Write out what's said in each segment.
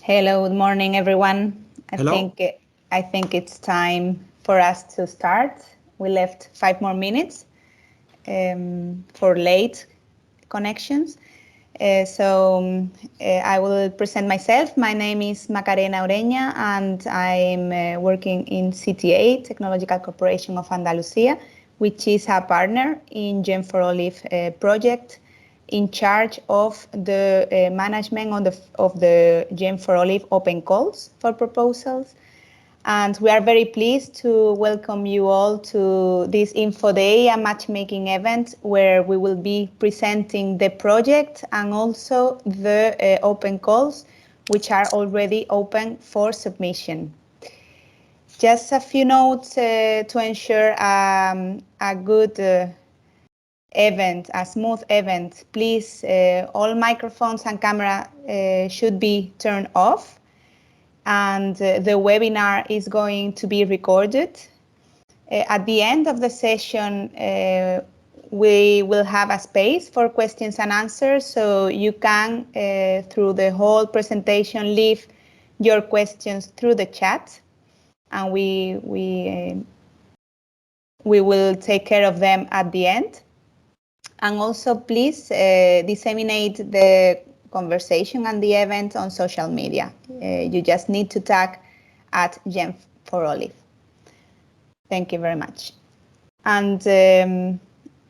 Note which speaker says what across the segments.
Speaker 1: Hello, good morning, everyone.
Speaker 2: Hello.
Speaker 1: I think it's time for us to start. We left 5 more minutes for late connections. I will present myself. My name is Macarena Ureña, and I'm working in CTA, Technological Corporation of Andalusia, which is a partner in GEN4OLIVE project, in charge of the management of the GEN4OLIVE open calls for proposals. And we are very pleased to welcome you all to this Infoday, a matchmaking event where we will be presenting the project and also the open calls, which are already open for submission. Just a few notes to ensure a good event, a smooth event. Please, all microphones and camera should be turned off. And the webinar is going to be recorded. At the end of the session, we will have a space for questions and answers, so you can, through the whole presentation, leave your questions through the chat, and we will take care of them at the end. And also, please disseminate the conversation and the event on social media. You just need to tag at GEN4OLIVE. Thank you very much. And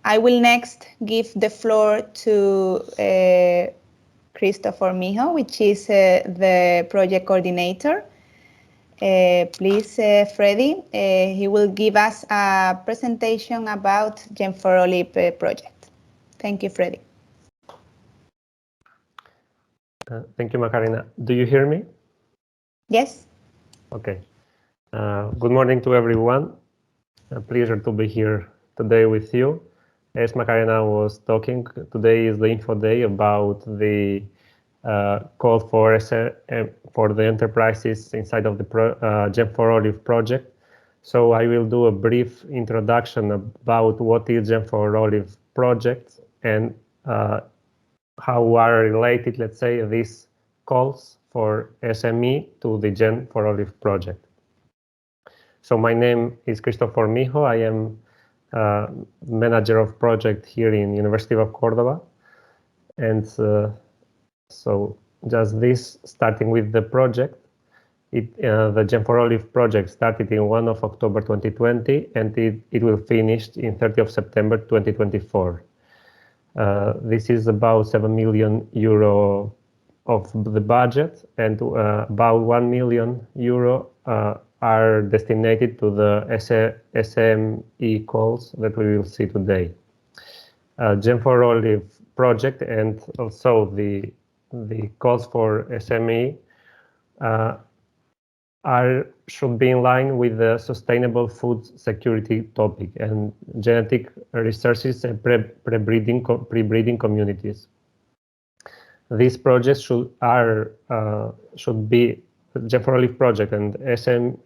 Speaker 1: I will next give the floor to Christopher Mijo, which is the project coordinator. Please, Freddy, he will give us a presentation about GEN4OLIVE project. Thank you, Freddy.
Speaker 3: Thank you, Macarena. Do you hear me?
Speaker 1: Yes.
Speaker 3: Okay. Good morning to everyone. A pleasure to be here today with you. As Macarena was talking, today is the info day about the call for the enterprises inside of the GEN4OLIVE project. So I will do a brief introduction about what is GEN4OLIVE project and how are related, let's say, these calls for SME to the GEN4OLIVE project. So my name is Christopher Mijo. I am manager of project here in University of Córdoba. And so just this, starting with the project, the GEN4OLIVE project started in 1 of October 2020, and it will finish in 30 of September 2024. This is about 7 million euro of the budget, and about 1 million euro are destinated to the SME calls that we will see today. GEN4OLIVE project and also the calls for SME should be in line with the sustainable food security topic and genetic resources and pre-breeding communities. These projects should be GEN4OLIVE project and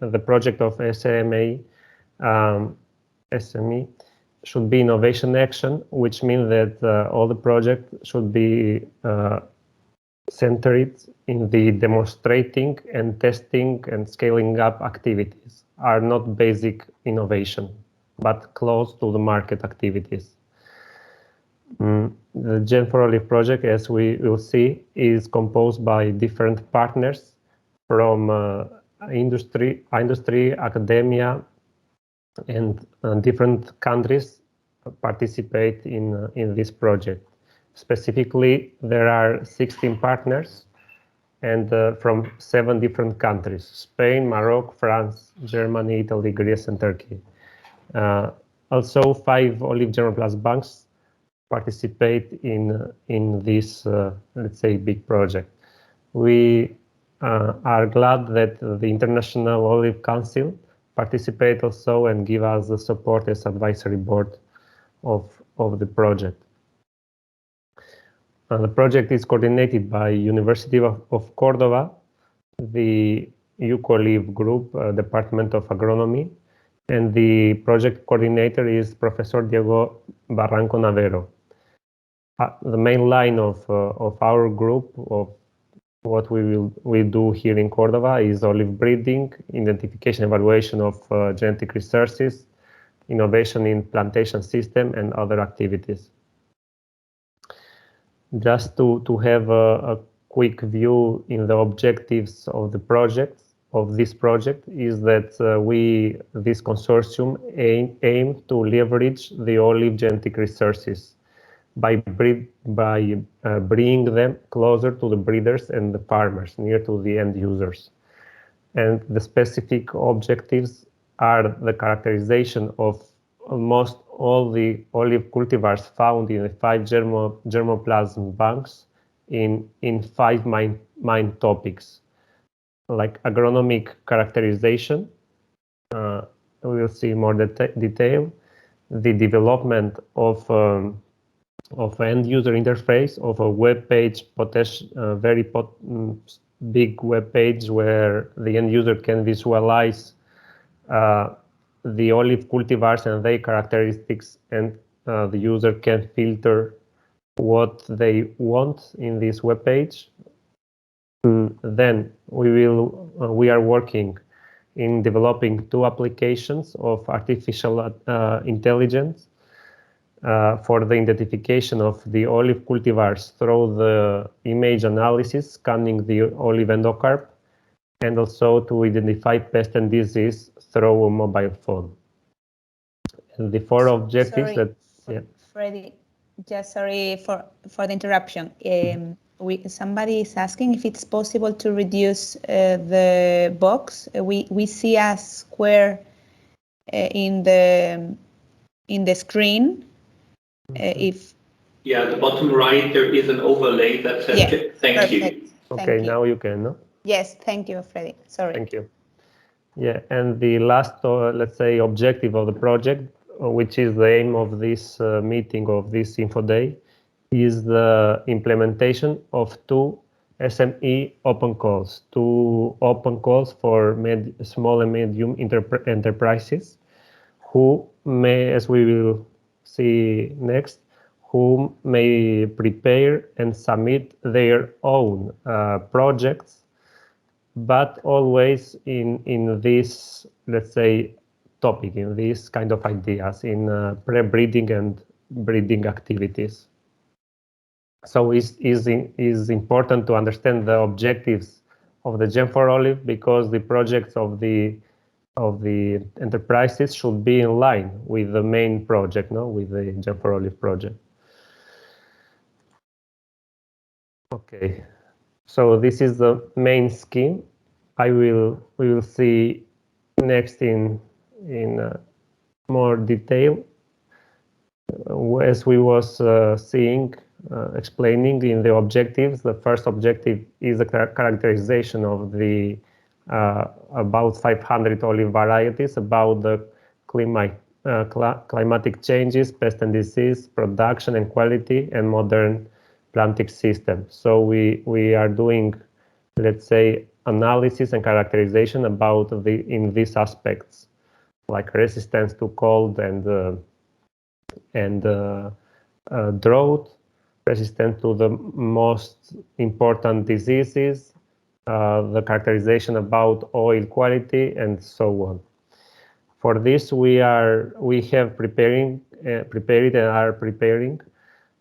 Speaker 3: the project of SME should be innovation action, which means that all the project should be centered in the demonstrating and testing and scaling up activities, are not basic innovation, but close to the market activities. The GEN4OLIVE project, as we will see, is composed by different partners from industry, academia, and different countries participate in this project. Specifically, there are 16 partners and from 7 different countries: Spain, Morocco, France, Germany, Italy, Greece, and Turkey. Also, 5 Olive General Plus banks participate in this, let's say, big project. We are glad that the International Olive Council participate also and give us the support as advisory board of the project. The project is coordinated by University of Córdoba, the GEN4OLIVE Group, Department of Agronomy, and the project coordinator is Professor Diego Barranco Navero. The main line of our group, of what we do here in Cordova is olive breeding, identification, evaluation of genetic resources, innovation in plantation system, and other activities. Just to have a quick view in the objectives of the project, of this project, is that this consortium aim to leverage the olive genetic resources by bringing them closer to the breeders and the farmers, near to the end users. And the specific objectives are the characterization of almost all the olive cultivars found in the 5 germplasm banks in 5 main topics, like agronomic characterization, we will see more detail, the development of end user interface of a web page, very big web page where the end user can visualize the olive cultivars and their characteristics, and the user can filter what they want in this web page. Then we are working in developing 2 applications of artificial intelligence for the identification of the olive cultivars through the image analysis, scanning the olive endocarp, and also to identify pest and disease through a mobile phone. And the 4 objectives
Speaker 1: Freddy, just sorry for the interruption. Somebody is asking if it's possible to reduce the box. We see a square in the screen.
Speaker 2: The bottom right, there is an overlay that says thank you.
Speaker 3: Okay, now you can, no?
Speaker 1: Yes, thank you, Freddy. Sorry.
Speaker 3: Thank you. Yeah, and the last, let's say, objective of the project, which is the aim of this meeting, of this Infoday, is the implementation of 2 SME open calls, 2 open calls for small and medium enterprises, who may, as we will see next, who may prepare and submit their own projects, but always in this, let's say, topic, in this kind of ideas, in pre-breeding and breeding activities. So it is important to understand the objectives of the GEN4OLIVE, because the projects of the enterprises should be in line with the main project, no, with the GEN4OLIVE project. Okay, so this is the main scheme. We will see next in more detail, as we was explaining in the objectives. The first objective is the characterization of the about 500 olive varieties, about the climatic changes, pest and disease, production and quality, and modern planting system. So we are doing, let's say, analysis and characterization about in these aspects, like resistance to cold and drought, resistant to the most important diseases, the characterization about oil quality, and so on. For this, we have prepared and are preparing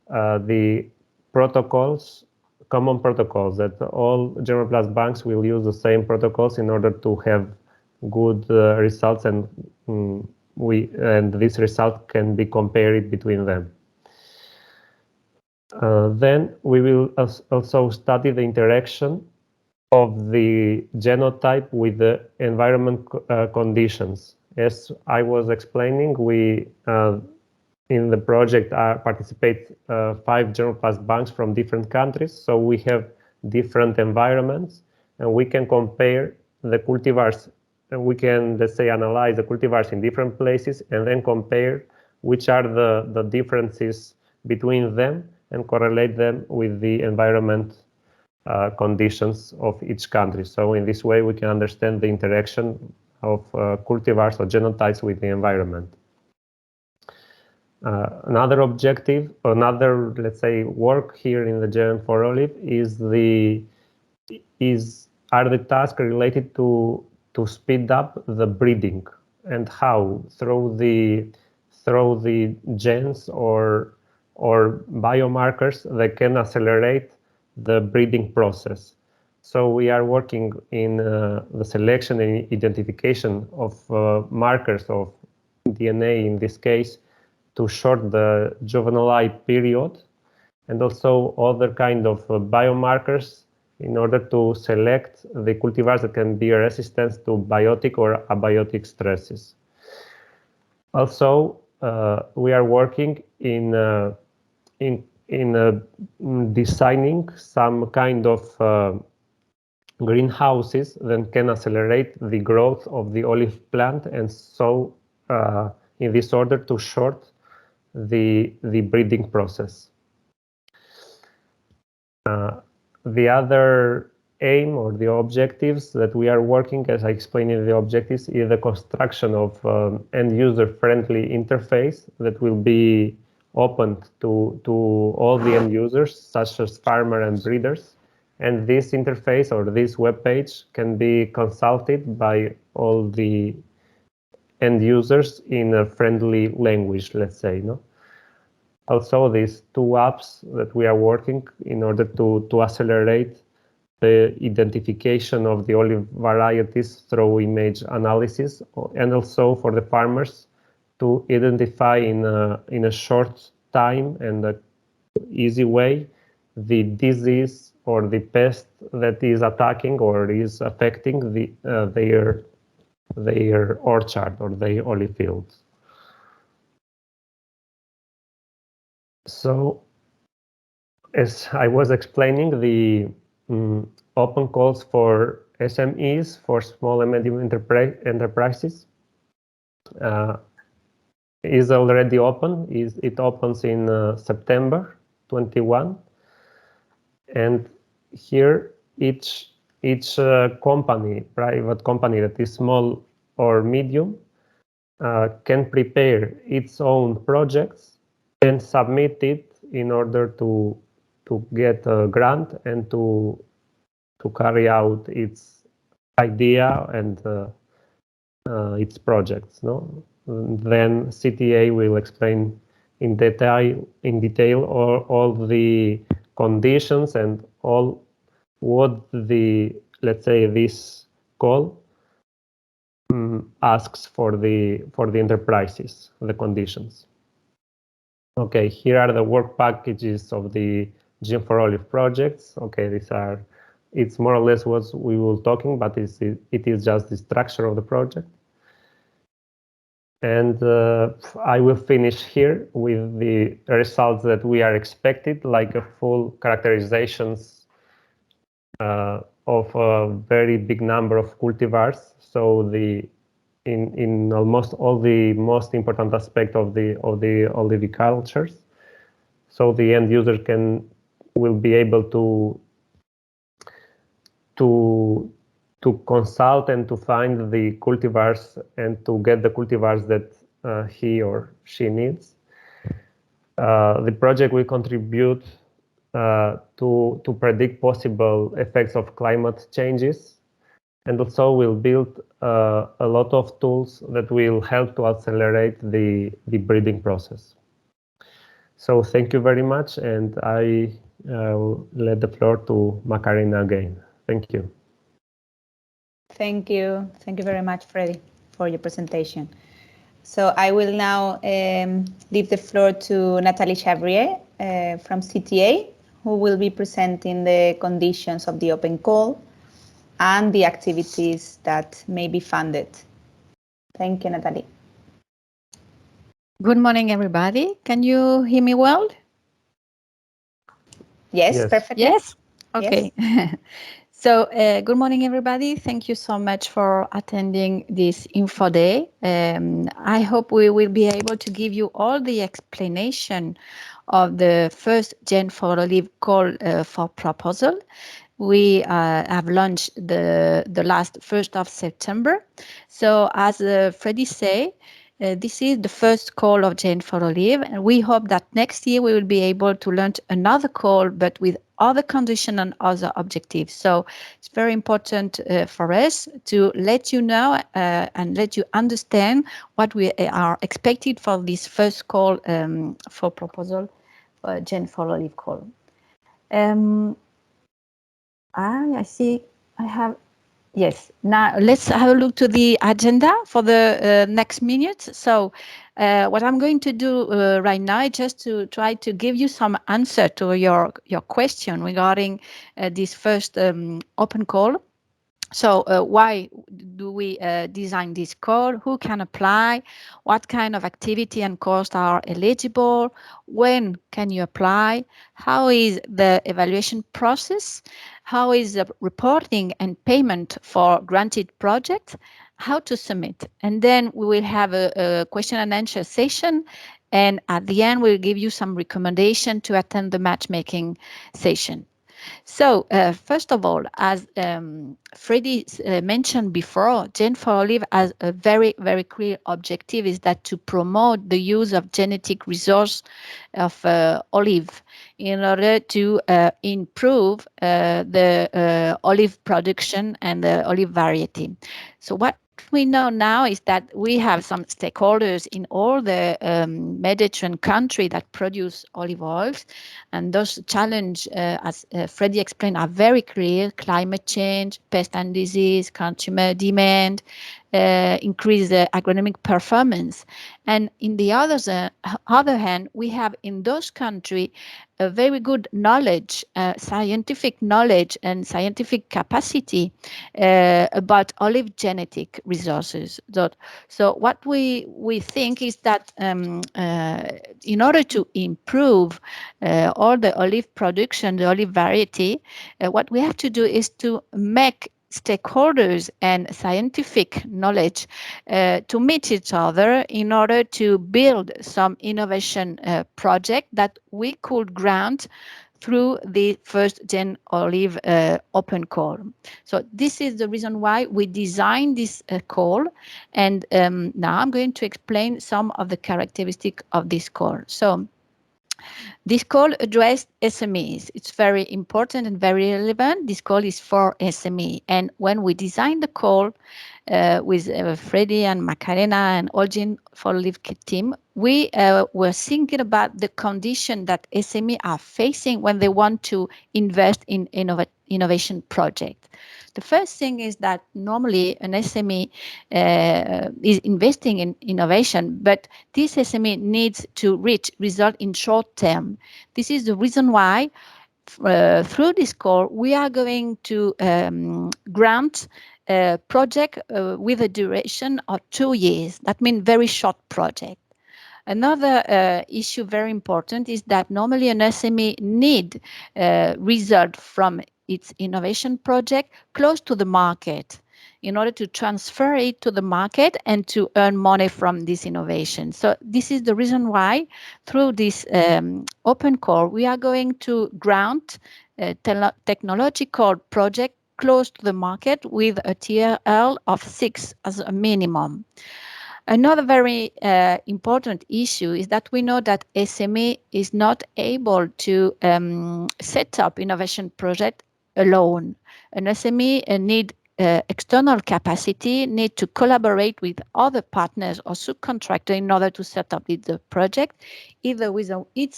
Speaker 3: the protocols, common protocols, that all germplasm banks will use the same protocols in order to have good results, and this result can be compared between them. Then we will also study the interaction of the genotype with the environment conditions. As I was explaining, we in the project participate 5 germplasm banks from different countries, so we have different environments, and we can compare the cultivars, and we can, let's say, analyze the cultivars in different places and then compare which are the differences between them and correlate them with the environment conditions of each country. So in this way, we can understand the interaction of cultivars or genotypes with the environment. Another objective, let's say, work here in the GEN4OLIVE is the are the tasks related to speed up the breeding, and how through the genes or biomarkers that can accelerate the breeding process. So we are working in the selection and identification of markers of DNA in this case to short the juvenile period, and also other kind of biomarkers in order to select the cultivars that can be resistant to biotic or abiotic stresses. Also, we are working in designing some kind of greenhouses that can accelerate the growth of the olive plant, and so in this order to short the breeding process. The other aim or the objectives that we are working, as I explained in the objectives, is the construction of end-user friendly interface that will be open to all the end users, such as farmers and breeders. And this interface or this web page can be consulted by all the end users in a friendly language, let's say, no? Also, these two apps that we are working in order to accelerate the identification of the olive varieties through image analysis, and also for the farmers to identify in a short time and an easy way the disease or the pest that is attacking or is affecting their orchard or their olive fields. So, as I was explaining, the open calls for SMEs, for small and medium enterprises, is already open. It opens in September 21, and here each company, private company that is small or medium, can prepare its own projects and submit it in order to get a grant and to carry out its idea and its projects. No, then CTA will explain in detail all the conditions and all what the, let's say, this call asks for the enterprises, the conditions. Okay, here are the work packages of the GEN4OLIVE projects. Okay, these are, it's more or less what we were talking, but it is just the structure of the project. And I will finish here with the results that we are expected, like a full characterizations of a very big number of cultivars. So in almost all the most important aspect of the olivicultures. So the end user will be able to consult and to find the cultivars and to get the cultivars that he or she needs. The project will contribute to predict possible effects of climate changes, and also will build a lot of tools that will help to accelerate the breeding process. So thank you very much, and I let the floor to Macarena again. Thank you.
Speaker 1: Thank you. Thank you very much, Freddy, for your presentation. So I will now leave the floor to Nathalie Chavrier from CTA, who will be presenting the conditions of the open call and the activities that may be funded. Thank you, Nathalie.
Speaker 4: Good morning, everybody. Can you hear me well?
Speaker 1: Yes, perfectly.
Speaker 4: Yes? Okay. Yes. So good morning, everybody. Thank you so much for attending this Infoday. I hope we will be able to give you all the explanation of the first GEN4OLIVE call for proposal. We have launched the last 1st of September. So as Freddy said, This is the first call of GEN4OLIVE, and we hope that next year we will be able to launch another call, but with other conditions and other objectives. So it's very important for us to let you know and let you understand what we are expected for this first call for proposal for GEN4OLIVE call. I see I have. Yes, now let's have a look to the agenda for the next minute. So what I'm going to do right now is just to try to give you some answer to your question regarding this first open call. So why do we design this call? Who can apply? What kind of activity and cost are eligible? When can you apply? How is the evaluation process? How is the reporting and payment for granted projects? How to submit? And then we will have a question and answer session. And at the end, we'll give you some recommendation to attend the matchmaking session. So first of all, as Freddie mentioned before, GEN4OLIVE has a very, very clear objective, is that to promote the use of genetic resource of olive in order to improve the olive production and the olive variety. So what we know now is that we have some stakeholders in all the Mediterranean countries that produce olive oils, and those challenges, as Freddie explained, are very clear: climate change, pest and disease, consumer demand, increase agronomic performance. And in the other hand, we have in those countries a very good knowledge, scientific knowledge and scientific capacity about olive genetic resources. So what we think is that in order to improve all the olive production, the olive variety, what we have to do is to make stakeholders and scientific knowledge to meet each other in order to build some innovation project that we could grant through the first GEN4OLIVE open call. So this is the reason why we designed this call, and now I'm going to explain some of the characteristics of this call. So this call addressed SMEs. It's very important and very relevant. This call is for SME. And when we designed the call with Freddie and Macarena and all GEN4OLIVE team, we were thinking about the condition that SME are facing when they want to invest in innovation project. The first thing is that normally an SME is investing in innovation, but this SME needs to reach result in short term. This is the reason why through this call, we are going to grant a project with a duration of 2 years. That means very short project. Another issue very important is that normally an SME need result from its innovation project close to the market in order to transfer it to the market and to earn money from this innovation. So this is the reason why through this open call, we are going to grant a technological project close to the market with a TRL of 6 as a minimum. Another very important issue is that we know that SME is not able to set up innovation project alone. An SME need external capacity, need to collaborate with other partners or subcontractors in order to set up the project. It's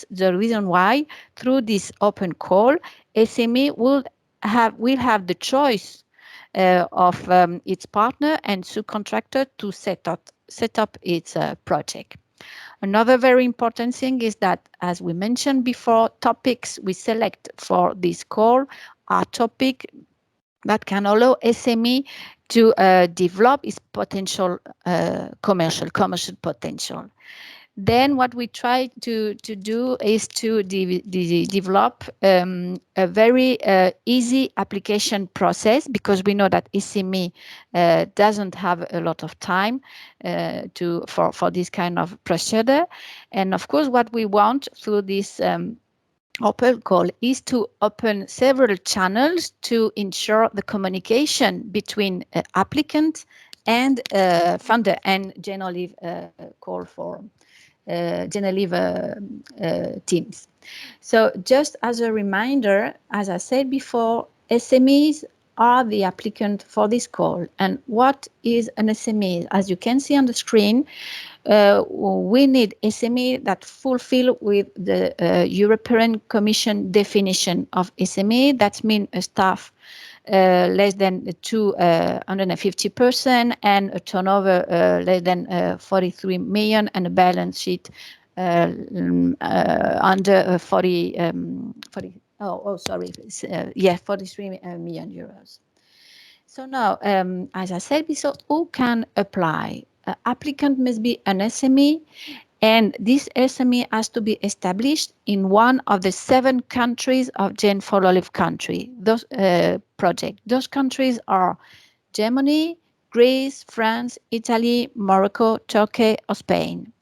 Speaker 4: the reason why through this open call, SME will have the choice of its partner and subcontractor to set up its project. Another very important thing is that, as we mentioned before, topics we select for this call are topics that can allow SME to develop its potential commercial potential. Then what we try to do is to develop a very easy application process, because we know that SME doesn't have a lot of time for this kind of procedure. And of course, what we want through this open call is to open several channels to ensure the communication between applicant and funder and GEN4OLIVE call for GEN4OLIVE teams. So just as a reminder, as I said before, SMEs are the applicant for this call. And what is an SME? As you can see on the screen, we need SME that fulfill with the European Commission definition of SME. That means a staff less than 250 person and a turnover less than 43 million and a balance sheet under 43 million euros. So now, as I said before, who can apply? Applicant must be an SME, and this SME has to be established in one of the 7 countries of GEN4OLIVE country. Those project. Those countries are Germany, Greece, France, Italy, Morocco, Turkey, or Spain.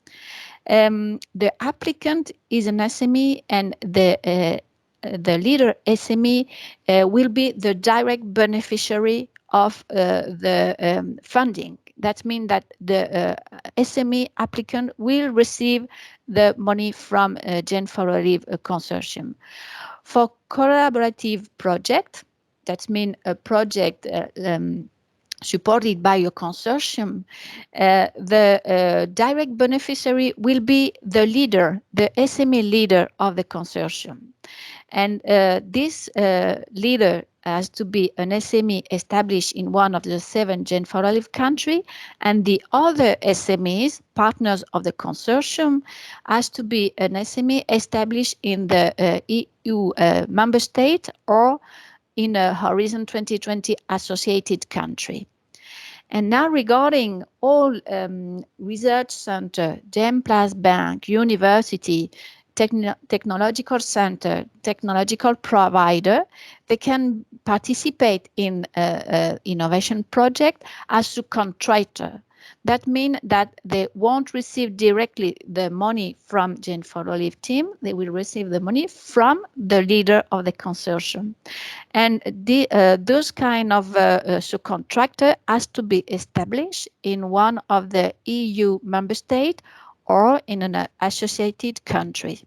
Speaker 4: The applicant is an SME, and the leader SME will be the direct beneficiary of the funding. That means that the SME applicant will receive the money from GEN4OLIVE consortium. For collaborative project, that means a project supported by a consortium, the direct beneficiary will be the leader, the SME leader of the consortium. And this leader has to be an SME established in one of the 7 GEN4OLIVE countries, and the other SMEs, partners of the consortium, has to be an SME established in the EU member state or in a Horizon 2020 associated country. And now regarding all research center, GEM Plus Bank, university, technological center, technological provider, they can participate in innovation project as a contractor. That means that they won't receive directly the money from GEN4OLIVE team. They will receive the money from the leader of the consortium. And those kind of subcontractor has to be established in one of the EU member state or in an associated country.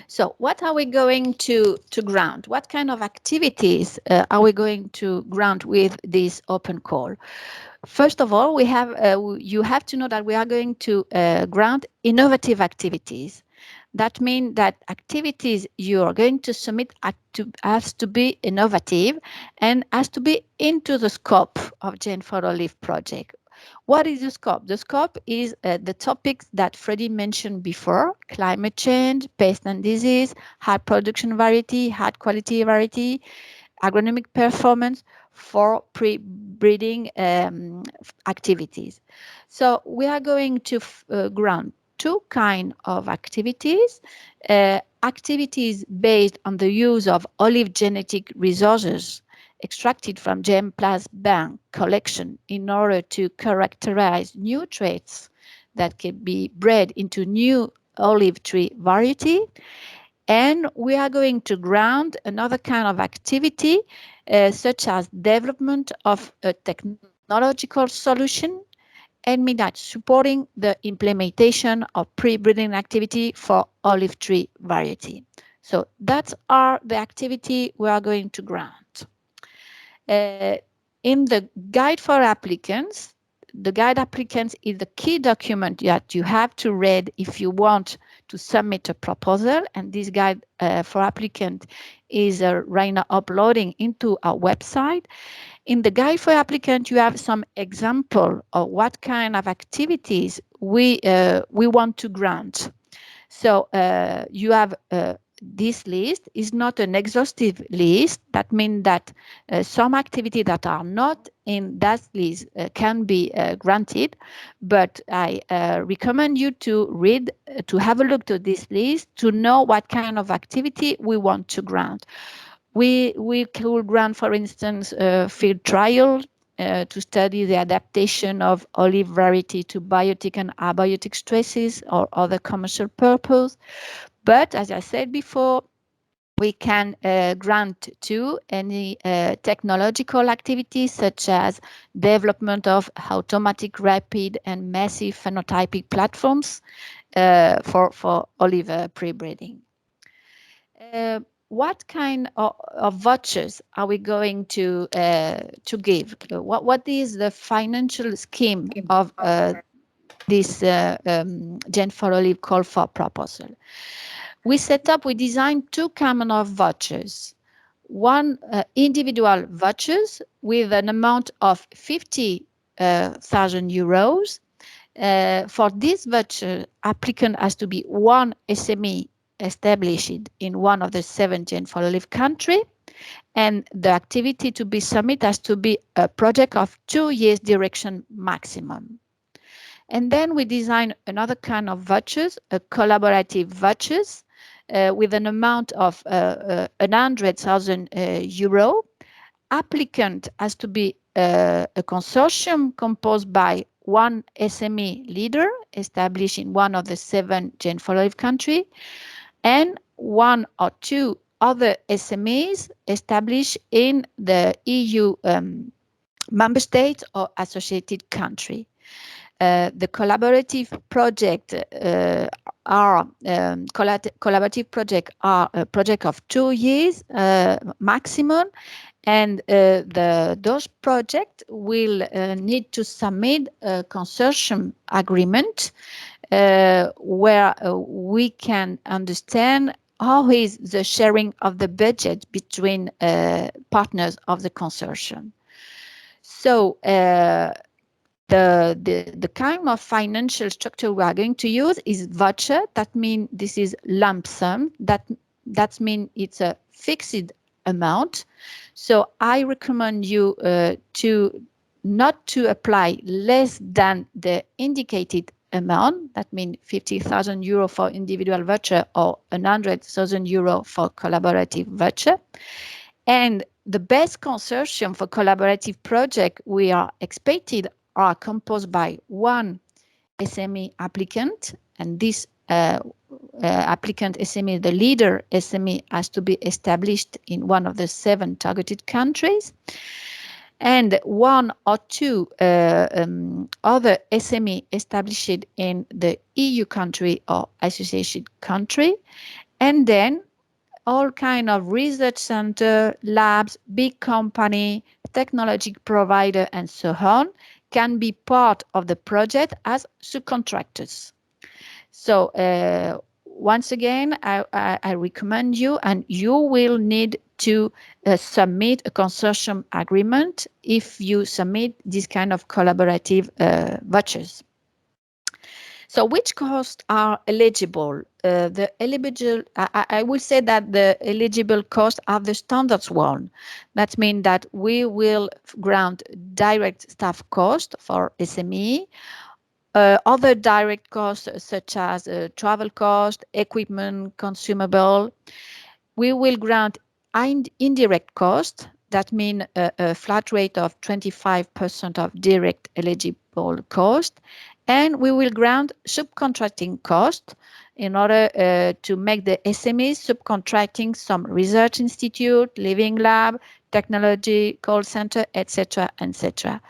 Speaker 4: So what are we going to grant? What kind of activities are we going to grant with this open call? First of all, you have to know that we are going to grant innovative activities. That means that activities you are going to submit has to be innovative and has to be into the scope of GEN4OLIVE project. What is the scope? The scope is the topics that Freddie mentioned before: climate change, pest and disease, high production variety, high quality variety, agronomic performance for pre-breeding activities. So we are going to grant 2 kinds of activities. Activities based on the use of olive genetic resources extracted from GEM Plus Bank collection in order to characterize new traits that can be bred into new olive tree variety. And we are going to grant another kind of activity, such as development of a technological solution, and mean that supporting the implementation of pre-breeding activity for olive tree variety. So that's are the activity we are going to grant. In the guide for applicants, the guide applicants is the key document that you have to read if you want to submit a proposal. And this guide for applicant is right now uploading into our website. In the guide for applicant, you have some example of what kind of activities we want to grant. So you have this list is not an exhaustive list. That means that some activities that are not in that list can be granted, but I recommend you to read, to have a look to this list to know what kind of activity we want to grant. We could grant, for instance, field trial to study the adaptation of olive variety to biotic and abiotic stresses or other commercial purpose. But as I said before, We can grant to any technological activities such as development of automatic, rapid, and massive phenotypic platforms for olive pre-breeding. What kind of vouchers are we going to give? What is the financial scheme of this GEN4OLIVE call for proposal? We designed two kind of vouchers. One individual vouchers with an amount of 50,000 euros. For this voucher, applicant has to be one SME established in one of the 7 GEN4OLIVE countries, and the activity to be submitted has to be a project of 2 years duration maximum. And then we design another kind of vouchers, a collaborative vouchers, with an amount of 100,000 euro. Applicant has to be a consortium composed by one SME leader established in one of the 7 GEN4OLIVE countries, and one or two other SMEs established in the EU member states or associated country. The collaborative project are a project of 2 years maximum, and those projects will need to submit a consortium agreement where we can understand how is the sharing of the budget between partners of the consortium. So the kind of financial structure we are going to use is voucher. That means this is lump sum. That means it's a fixed amount. So I recommend you not to apply less than the indicated amount. That means 50,000 euro for individual voucher or 100,000 euro for collaborative voucher. And the best consortium for collaborative project we are expected are composed by one SME applicant, and this applicant SME, the leader SME, has to be established in one of the 7 targeted countries, and one or two other SME established in the EU country or associated country, and then all kind of research center, labs, big company, technology provider, and so on can be part of the project as subcontractors. So once again, I recommend you, and you will need to submit a consortium agreement if you submit this kind of collaborative vouchers. So which costs are eligible? I will say that the eligible costs are the standards one. That means that we will grant direct staff cost for SME, other direct costs such as travel cost, equipment, consumable. We will grant indirect cost. That means a flat rate of 25% of direct eligible cost. And we will grant subcontracting cost in order to make the SMEs subcontracting some research institute, living lab, technology call center, etc., etc.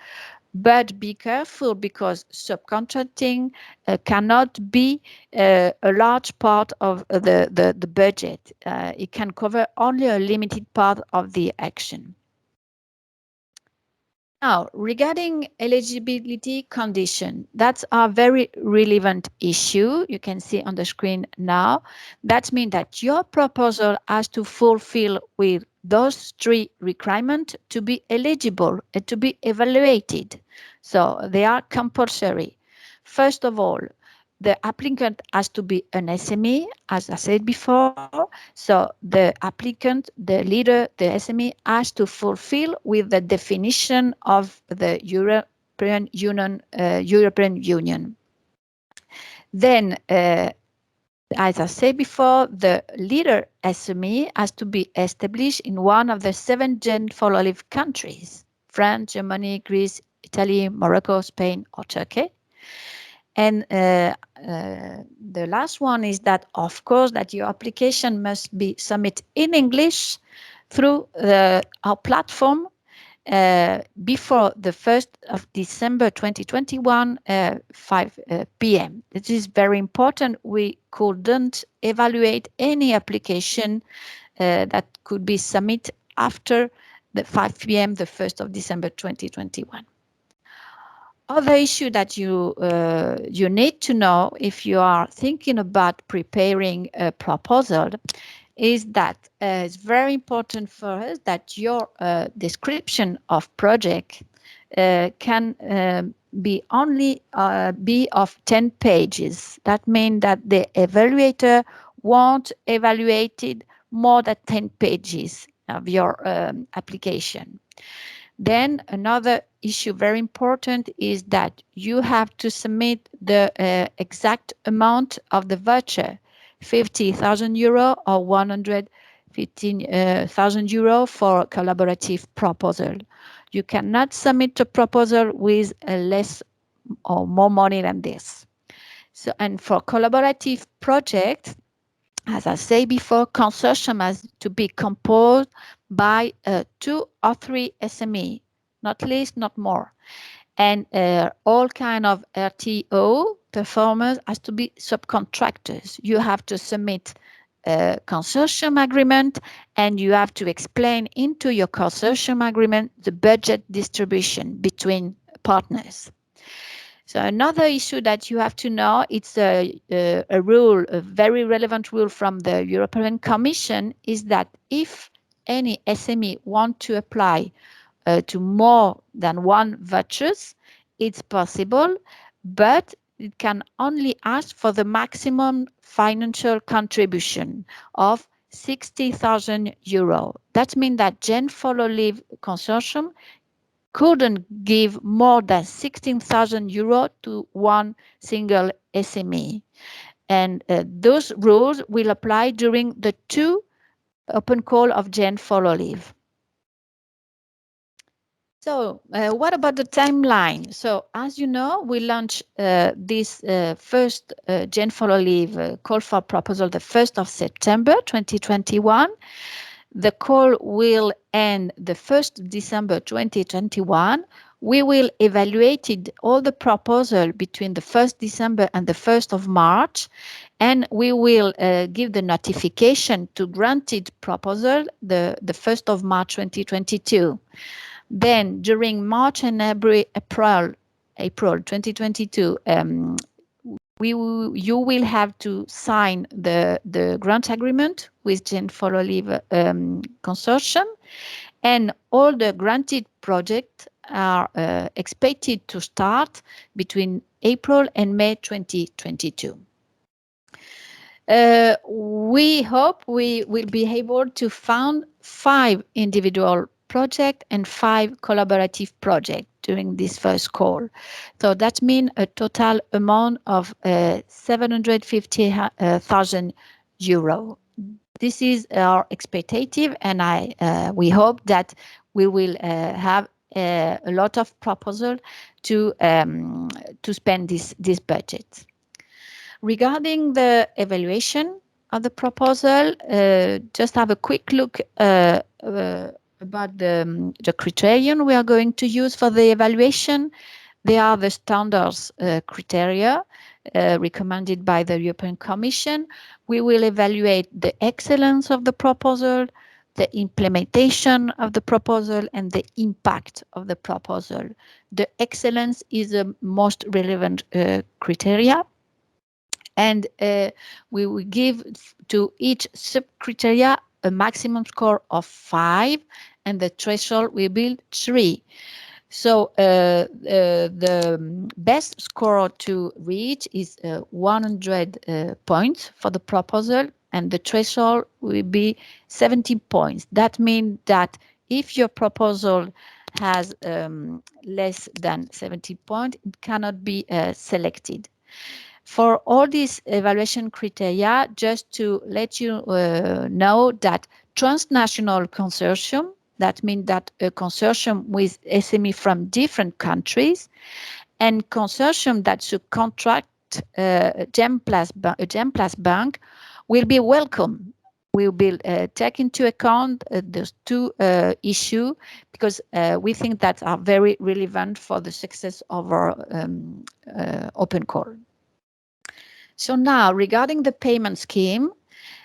Speaker 4: But be careful, because subcontracting cannot be a large part of the budget. It can cover only a limited part of the action. Now, regarding eligibility condition, that's a very relevant issue. You can see on the screen now. That means that your proposal has to fulfill with those 3 requirements to be eligible and to be evaluated. So they are compulsory. First of all, the applicant has to be an SME, as I said before. So the applicant, the leader, the SME has to fulfill with the definition of the European Union. Then, as I said before, the leader SME has to be established in one of the 7 GEN4OLIVE countries: France, Germany, Greece, Italy, Morocco, Spain, or Turkey. And the last one is that, of course, that your application must be submitted in English through our platform before the 1st of December 2021, 5 p.m. This is very important. We couldn't evaluate any application that could be submitted after the 5 p.m. the 1st of December 2021. Other issue that you need to know if you are thinking about preparing a proposal is that it's very important for us that your description of project can be only be of 10 pages. That means that the evaluator won't evaluate more than 10 pages of your application. Then another issue very important is that you have to submit the exact amount of the voucher, 50,000 euro or 115,000 euro for collaborative proposal. You cannot submit a proposal with less or more money than this. So, and for collaborative projects, as I said before, consortium has to be composed by 2 or 3 SME, not least, not more. And all kind of RTO performers has to be subcontractors. You have to submit a consortium agreement, and you have to explain into your consortium agreement the budget distribution between partners. So another issue that you have to know, it's a rule, a very relevant rule from the European Commission, is that if any SME want to apply to more than one vouchers, it's possible, but it can only ask for the maximum financial contribution of 60,000 euro. That means that GEN4OLIVE Consortium couldn't give more than 16,000 euro to one single SME. And those rules will apply during the 2 open call of GEN4OLIVE. So what about the timeline? So as you know, we launched this first GEN4OLIVE call for proposal the 1st of September 2021. The call will end the 1st of December 2021. We will evaluate all the proposal between the 1st December and the 1st of March, and we will give the notification to granted proposal the 1st of March 2022. Then during March and April 2022, you will have to sign the grant agreement with GEN4OLIVE Consortium, and all the granted projects are expected to start between April and May 2022. We hope we will be able to fund 5 individual projects and 5 collaborative projects during this first call. So that means a total amount of 750,000 euro. This is our expectative, and we hope that we will have a lot of proposal to spend this budget. Regarding the evaluation of the proposal, just have a quick look about the criterion we are going to use for the evaluation. They are the standards criteria recommended by the European Commission. We will evaluate the excellence of the proposal, the implementation of the proposal, and the impact of the proposal. The excellence is the most relevant criteria. And we will give to each sub-criteria a maximum score of 5, and the threshold will be 3. So the best score to reach is 100 points for the proposal, and the threshold will be 70 points. That means that if your proposal has less than 70 points, it cannot be selected. For all these evaluation criteria, just to let you know that transnational consortium, that means that a consortium with SME from different countries, and consortium that should contract a GEN Plus bank will be welcome. We will take into account those two issues because we think that are very relevant for the success of our open call. So now, regarding the payment scheme,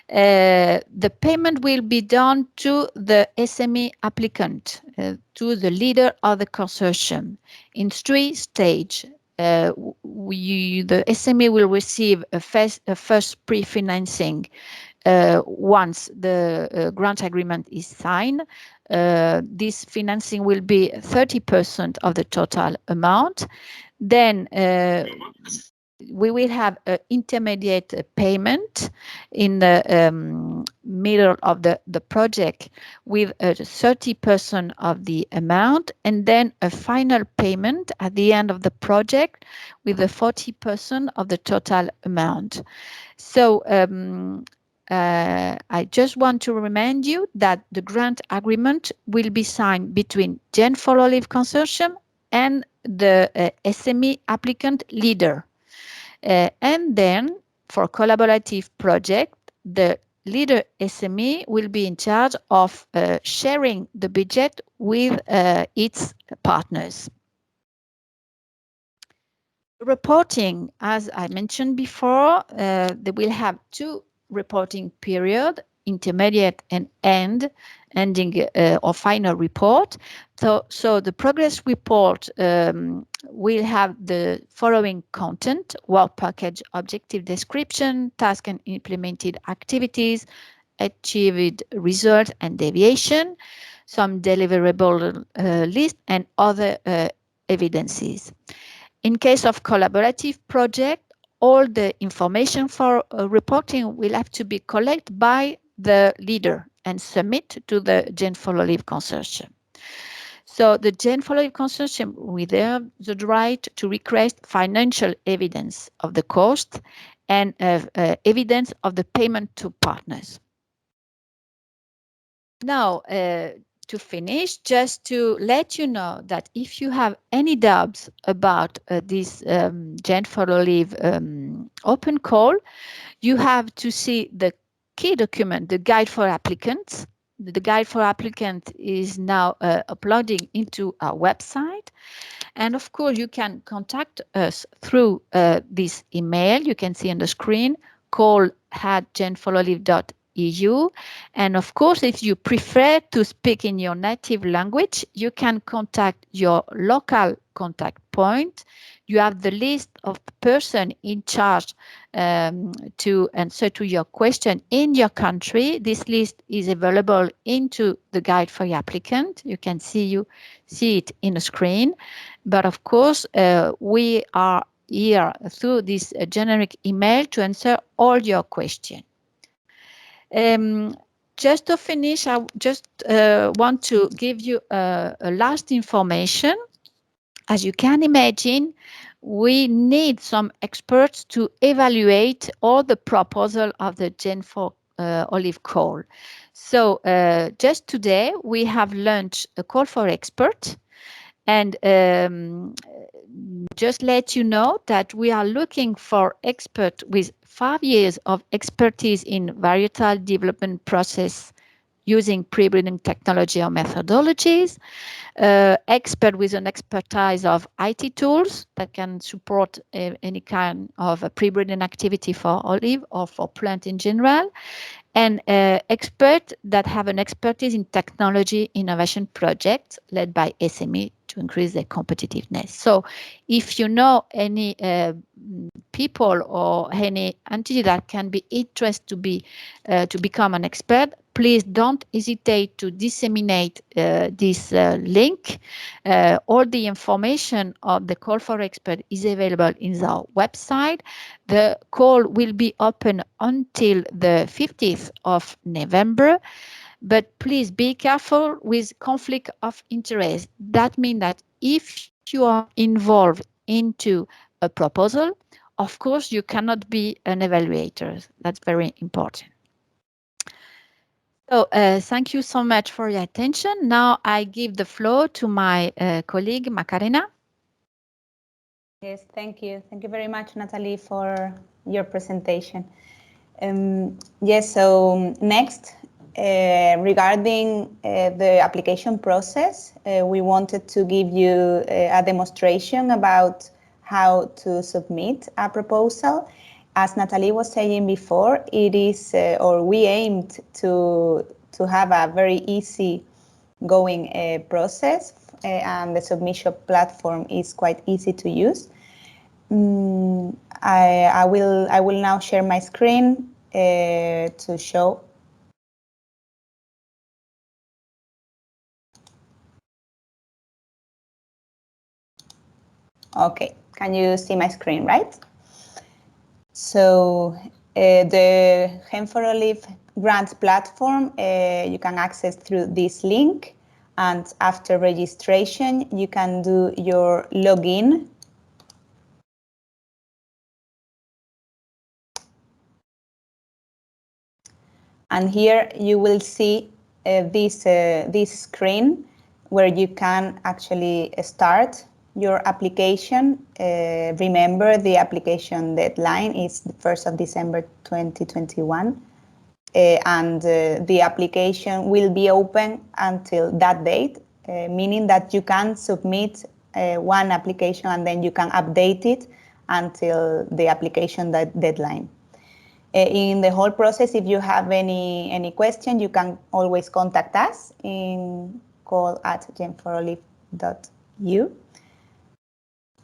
Speaker 4: the payment will be done to the SME applicant, to the leader of the consortium in 3 stages. The SME will receive a first pre-financing once the grant agreement is signed. This financing will be 30% of the total amount. Then we will have an intermediate payment in the middle of the project with 30% of the amount, and then a final payment at the end of the project with the 40% of the total amount. So I just want to remind you that the grant agreement will be signed between GEN4OLIVE Consortium and the SME applicant leader. And then for collaborative project, the leader SME will be in charge of sharing the budget with its partners. Reporting, as I mentioned before, they will have 2 reporting periods, intermediate and ending or final report. So the progress report will have the following content: work package, objective description, task and implemented activities, achieved result and deviation, some deliverable list, and other evidences. In case of collaborative project, all the information for reporting will have to be collected by the leader and submit to the GEN4OLIVE Consortium. So the GEN4OLIVE Consortium will have the right to request financial evidence of the cost and evidence of the payment to partners. Now, to finish, just to let you know that if you have any doubts about this GEN4OLIVE open call, you have to see the key document, the guide for applicants. The guide for applicants is now uploading into our website. And of course, you can contact us through this email you can see on the screen, call@gen4olive.eu. And of course, if you prefer to speak in your native language, you can contact your local contact point. You have the list of the person in charge to answer to your question in your country. This list is available into the guide for your applicant. You can see it in the screen. But of course, we are here through this generic email to answer all your questions. Just to finish, I just want to give you a last information. As you can imagine, we need some experts to evaluate all the proposal of the GEN4OLIVE call. So just today, we have launched a call for experts. And just let you know that we are looking for experts with 5 years of expertise in varietal development process using pre-breeding technology or methodologies, expert with an expertise of IT tools that can support any kind of a pre-breeding activity for olive or for plant in general, and expert that have an expertise in technology innovation projects led by SME to increase their competitiveness. So if you know any people or any entity that can be interested to become an expert, please don't hesitate to disseminate this link. All the information of the call for expert is available in our website. The call will be open until the 15th of November. But please be careful with conflict of interest. That means that if you are involved into a proposal, of course, you cannot be an evaluator. That's very important. So thank you so much for your attention. Now I give the floor to my colleague, Macarena.
Speaker 1: Yes, thank you. Thank you very much, Natalie, for your presentation. Yes, so next, regarding the application process, we wanted to give you a demonstration about how to submit a proposal. As Natalie was saying before, it is, or we aimed to have a very easy going process, and the submission platform is quite easy to use. I will now share my screen to show. Okay, can you see my screen, right? So the GEN4OLIVE grant platform you can access through this link, and after registration you can do your login. And here you will see this screen where you can actually start your application. Remember, the application deadline is the 1st of December 2021. And the application will be open until that date, meaning that you can submit one application and then you can update it until the application deadline. In the whole process, if you have any question, you can always contact us in call@gen4olive.eu.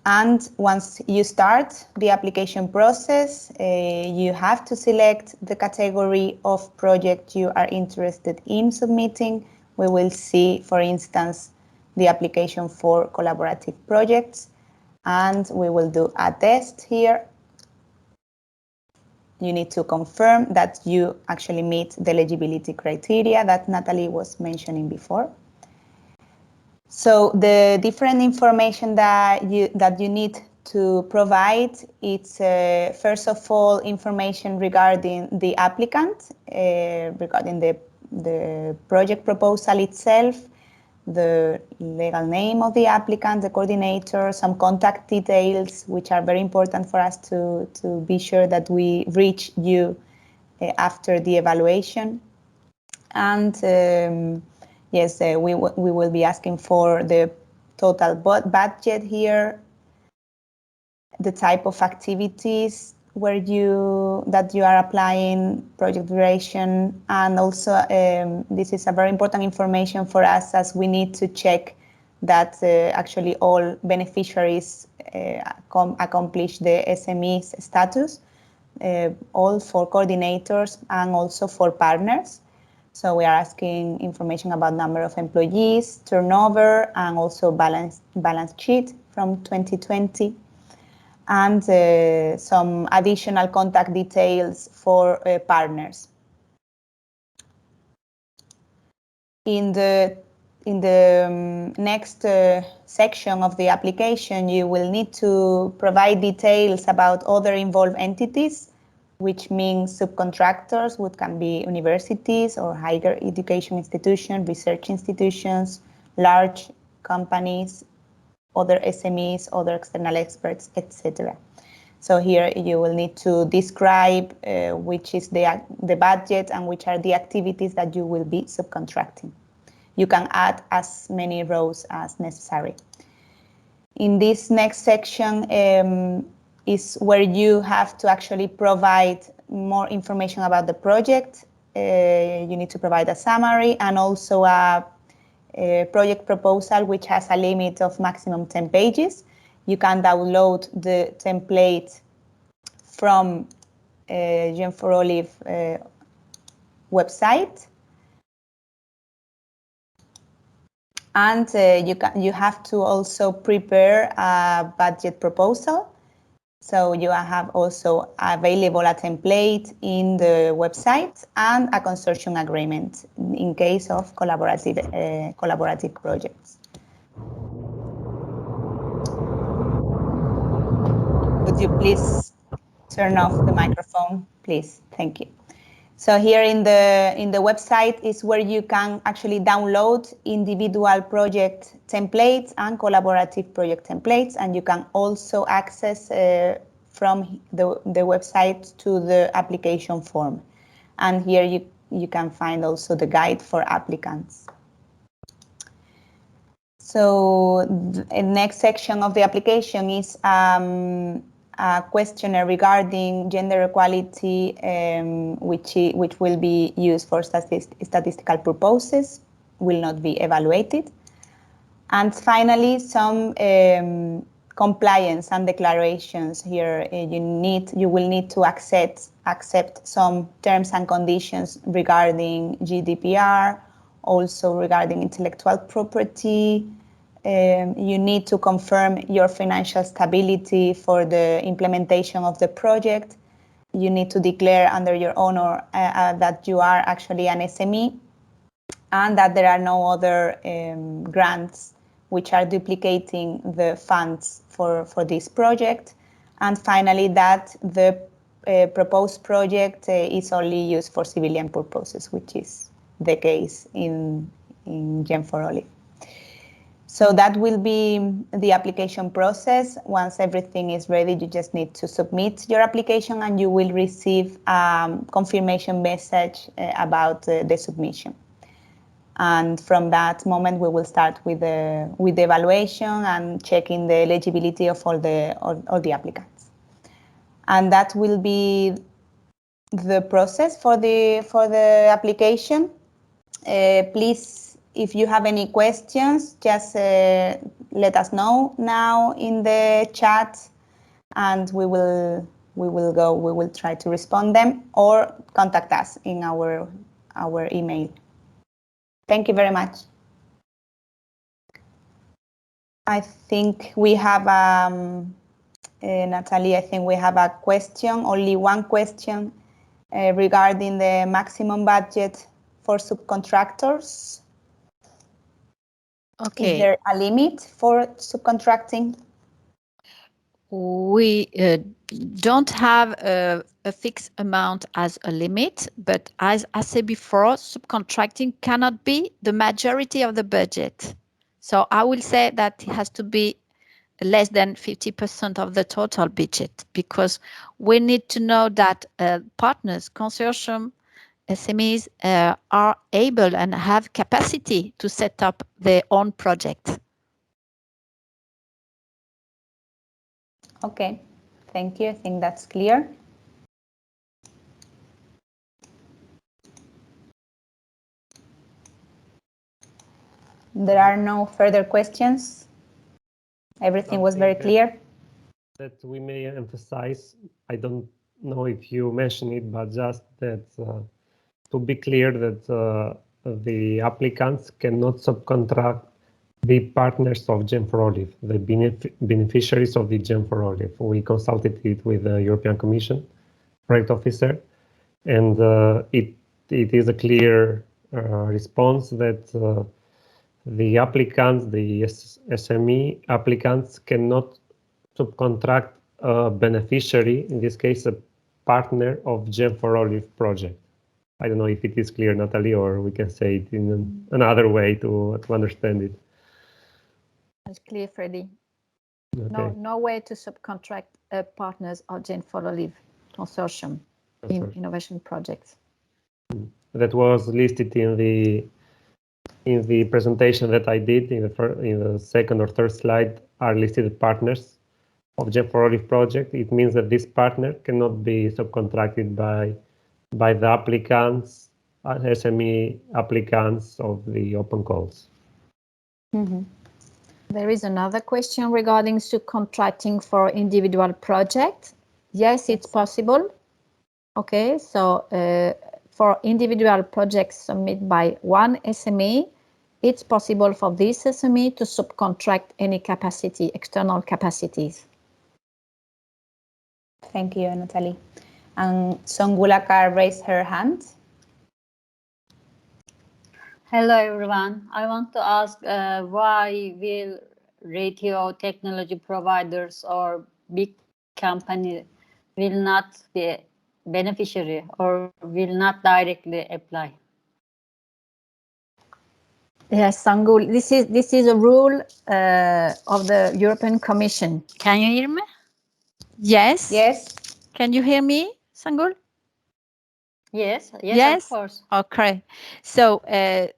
Speaker 1: And once you start the application process, you have to select the category of project you are interested in submitting. We will see, for instance, the application for collaborative projects, and we will do a test here. You need to confirm that you actually meet the eligibility criteria that Natalie was mentioning before. So the different information that you need to provide, it's first of all information regarding the applicant, regarding the project proposal itself, the legal name of the applicant, the coordinator, some contact details, which are very important for us to be sure that we reach you after the evaluation. And yes, we will be asking for the total budget here, the type of activities that you are applying, project duration, and also this is a very important information for us, as we need to check that actually all beneficiaries accomplish the SME status, all for coordinators and also for partners. So we are asking information about number of employees, turnover, and also balance sheet from 2020. And some additional contact details for partners. In the next section of the application, you will need to provide details about other involved entities, which means subcontractors, which can be universities or higher education institutions, research institutions, large companies, other SMEs, other external experts, etc. So here you will need to describe which is the budget and which are the activities that you will be subcontracting. You can add as many rows as necessary. In this next section is where you have to actually provide more information about the project. You need to provide a summary and also a project proposal, which has a limit of maximum 10 pages. You can download the template from GEN4OLIVE website. And you have to also prepare a budget proposal. So you have also available a template in the website and a consortium agreement in case of collaborative projects. Would you please turn off the microphone, please? Thank you. So here in the website is where you can actually download individual project templates and collaborative project templates, and you can also access from the website to the application form. And here you can find also the guide for applicants. So the next section of the application is a questionnaire regarding gender equality, which will be used for statistical purposes, will not be evaluated. And finally, some compliance and declarations. Here you will need to accept some terms and conditions regarding GDPR, also regarding intellectual property. You need to confirm your financial stability for the implementation of the project. You need to declare under your honor that you are actually an SME and that there are no other grants which are duplicating the funds for this project. And finally, that the proposed project is only used for civilian purposes, which is the case in GEN4OLIVE. So that will be the application process. Once everything is ready, you just need to submit your application and you will receive a confirmation message about the submission. And from that moment, we will start with the evaluation and checking the eligibility of all the applicants. And that will be the process for the application. Please, if you have any questions, just let us know now in the chat, and we will try to respond them, or contact us in our email. Thank you very much. I think we have Natalie, I think we have a question, only one question regarding the maximum budget for subcontractors.
Speaker 4: Okay.
Speaker 1: Is there a limit for subcontracting?
Speaker 4: We don't have a fixed amount as a limit, but as I said before, subcontracting cannot be the majority of the budget. So I will say that it has to be less than 50% of the total budget, because we need to know that partners, consortium, SMEs are able and have capacity to set up their own project.
Speaker 1: Okay, thank you. I think that's clear. There are no further questions. Everything was very clear.
Speaker 3: That we may emphasize, I don't know if you mentioned it, but just that to be clear that the applicants cannot subcontract the partners of GEN4OLIVE, the beneficiaries of the GEN4OLIVE. We consulted it with the European Commission project officer, and it is a clear response that the applicants, the SME applicants, cannot subcontract a beneficiary, in this case a partner of GEN4OLIVE project. I don't know if it is clear, Natalie, or we can say it in another way to understand it.
Speaker 4: That's clear, Freddie.
Speaker 3: Okay.
Speaker 4: No way to subcontract partners of GEN4OLIVE consortium in innovation projects.
Speaker 3: That was listed in the presentation that I did. In the second or third slide are listed partners of GEN4OLIVE project. It means that this partner cannot be subcontracted by the applicants, SME applicants of the open calls.
Speaker 4: Mm-hmm. There is another question regarding subcontracting for individual projects. Yes, it's possible. Okay, so for individual projects submitted by one SME, it's possible for this SME to subcontract any capacity, external capacities.
Speaker 1: Thank you, Natalie. And Songulakar raised her hand.
Speaker 5: Hello, everyone. I want to ask why will radio technology providers or big companies will not be beneficiary or will not directly apply?
Speaker 4: Yes, Sangul, this is a rule of the European Commission.
Speaker 5: Can you hear me?
Speaker 4: Yes.
Speaker 1: Yes.
Speaker 4: Can you hear me, Sangul?
Speaker 5: Yes,
Speaker 4: Yes?
Speaker 5: of course.
Speaker 4: Okay. So it's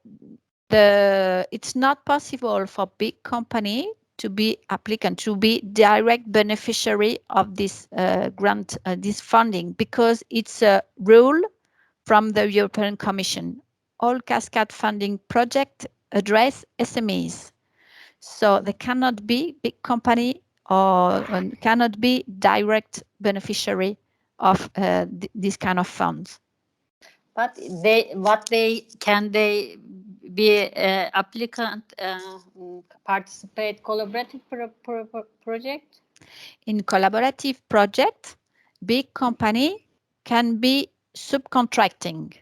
Speaker 4: not possible for big company to be applicant, to be direct beneficiary of this grant, this funding, because it's a rule from the European Commission. All cascade funding projects address SMEs. So they cannot be big company or cannot be direct beneficiary of this kind of funds.
Speaker 5: But can they be applicant, participate collaborative project?
Speaker 4: In collaborative project, big company can be subcontracting.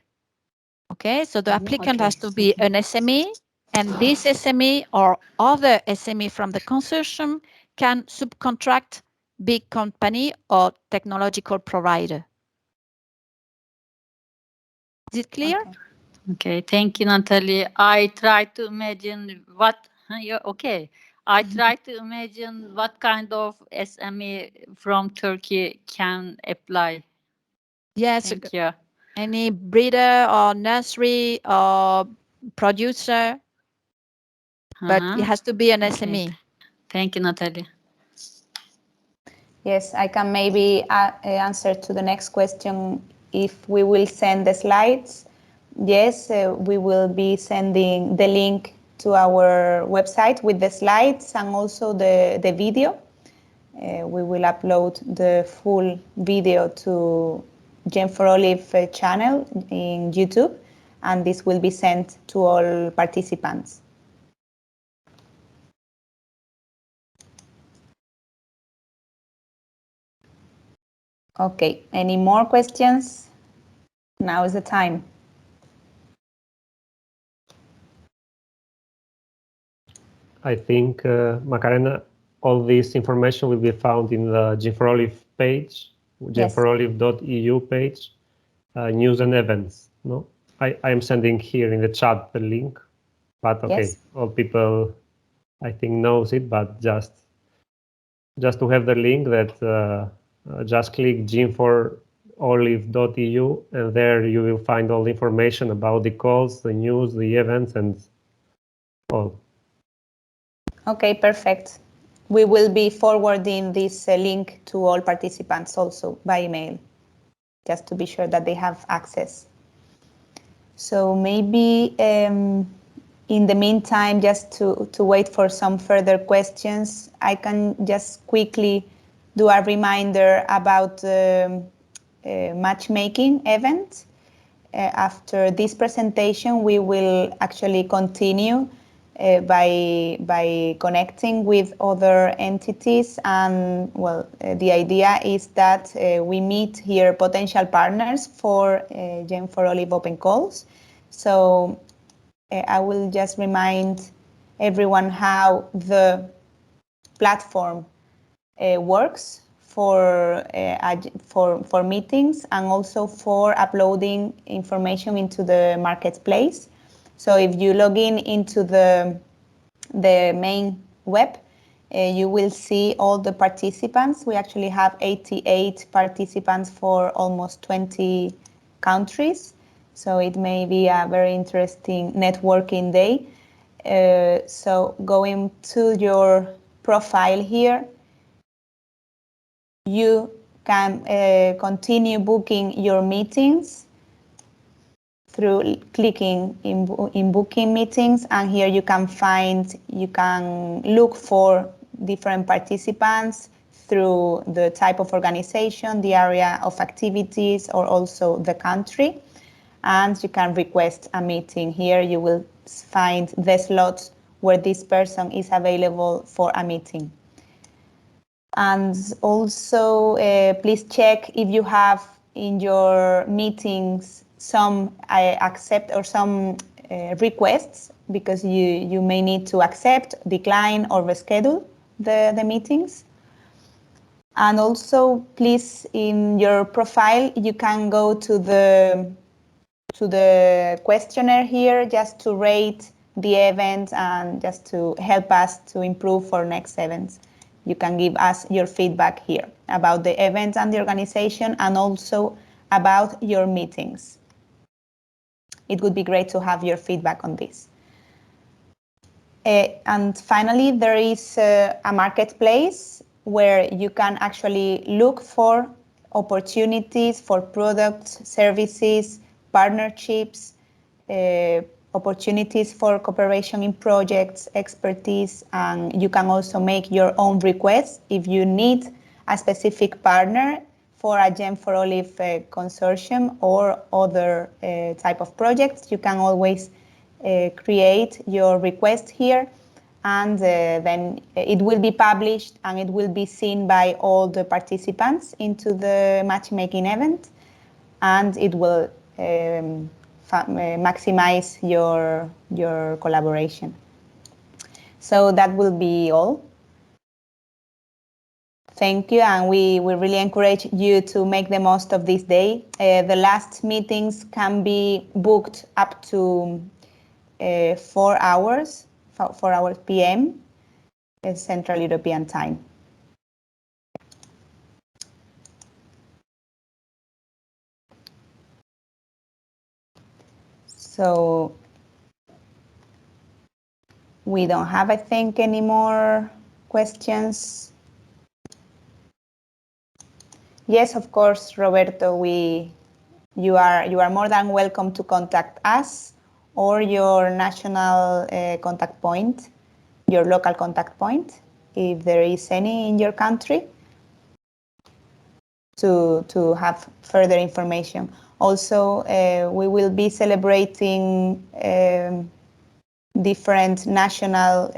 Speaker 4: Okay, so the applicant has to be an SME, and this SME or other SME from the consortium can subcontract big company or technological provider. Is it clear?
Speaker 5: Okay, thank you, Natalie. I try to imagine I try to imagine what kind of SME from Turkey can apply.
Speaker 4: Yes.
Speaker 5: Thank you.
Speaker 4: Any breeder or nursery or producer, but it has to be an SME.
Speaker 5: Thank you, Natalie.
Speaker 1: Yes, I can maybe answer to the next question if we will send the slides. Yes, we will be sending the link to our website with the slides and also the video. We will upload the full video to GEN4OLIVE channel in YouTube, and this will be sent to all participants. Okay, any more questions? Now is the time.
Speaker 3: I think, Macarena, all this information will be found in the GEN4OLIVE page, gen4olive.eu page, news and events. No, I am sending here in the chat the link, but okay, yes. All people I think knows it, but just to have the link that just click gen4olive.eu and there you will find all the information about the calls, the news, the events, and all.
Speaker 1: Okay, perfect. We will be forwarding this link to all participants also by email, just to be sure that they have access. So maybe in the meantime, just to wait for some further questions, I can just quickly do a reminder about the matchmaking event. After this presentation, we will actually continue by connecting with other entities, and the idea is that we meet here potential partners for GEN4OLIVE Open calls. So I will just remind everyone how the platform works for meetings and also for uploading information into the marketplace. So if you log in into the main web, you will see all the participants. We actually have 88 participants for almost 20 countries. So it may be a very interesting networking day. So going to your profile here, you can continue booking your meetings through clicking in booking meetings, and here you can look for different participants through the type of organization, the area of activities, or also the country. And you can request a meeting. Here you will find the slots where this person is available for a meeting. And also, please check if you have in your meetings some accept or some requests, because you may need to accept, decline, or reschedule the meetings. And also, please, in your profile, you can go to the questionnaire here just to rate the event and just to help us to improve for next events. You can give us your feedback here about the event and the organization, and also about your meetings. It would be great to have your feedback on this. And finally, there is a marketplace where you can actually look for opportunities for products, services, partnerships, opportunities for cooperation in projects, expertise, and you can also make your own requests. If you need a specific partner for a GEN4OLIVE consortium or other type of projects, you can always create your request here, and then it will be published and it will be seen by all the participants into the matchmaking event, and it will maximize your collaboration. So that will be all. Thank you, and we really encourage you to make the most of this day. The last meetings can be booked up to 4 hours PM Central European Time. So we don't have, I think, any more questions. Yes, of course, Roberto, you are more than welcome to contact us or your national contact point, your local contact point, if there is any in your country, to have further information. Also, we will be celebrating different national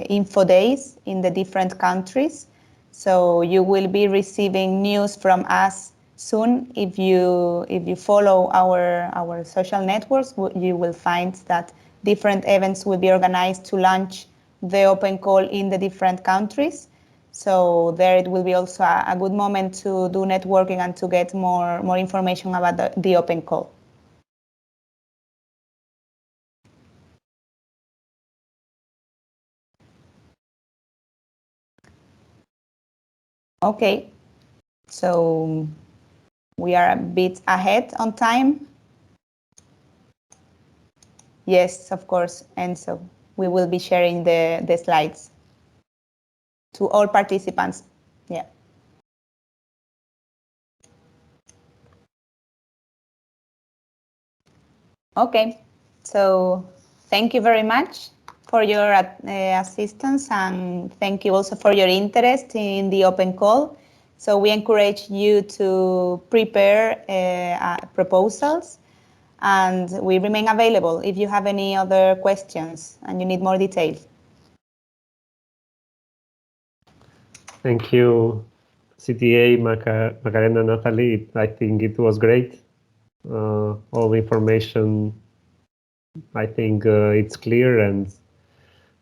Speaker 1: info days in the different countries. So you will be receiving news from us soon. If you follow our social networks, you will find that different events will be organized to launch the open call in the different countries. So there it will be also a good moment to do networking and to get more information about the open call. Okay, so we are a bit ahead on time. Yes, of course, and so we will be sharing the slides to all participants. Yeah. Okay, so thank you very much for your assistance, and thank you also for your interest in the open call. So we encourage you to prepare proposals, and we remain available if you have any other questions and you need more details.
Speaker 3: Thank you, CTA, Macarena, Natalie. I think it was great. All the information, I think it's clear, and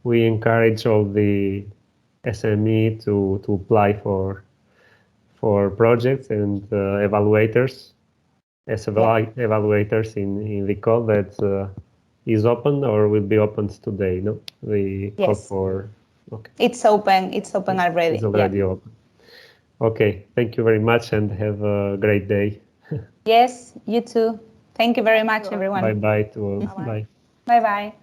Speaker 3: we encourage all the SME to apply for projects and evaluators as evaluators in the call that is open or will be opened today. No, the call for. Okay.
Speaker 1: It's open. It's open already.
Speaker 3: It's already open. Okay. Thank you very much, and have a great day.
Speaker 1: Yes, you too. Thank you very much, everyone.
Speaker 3: Bye bye to all. Bye.
Speaker 1: Bye bye.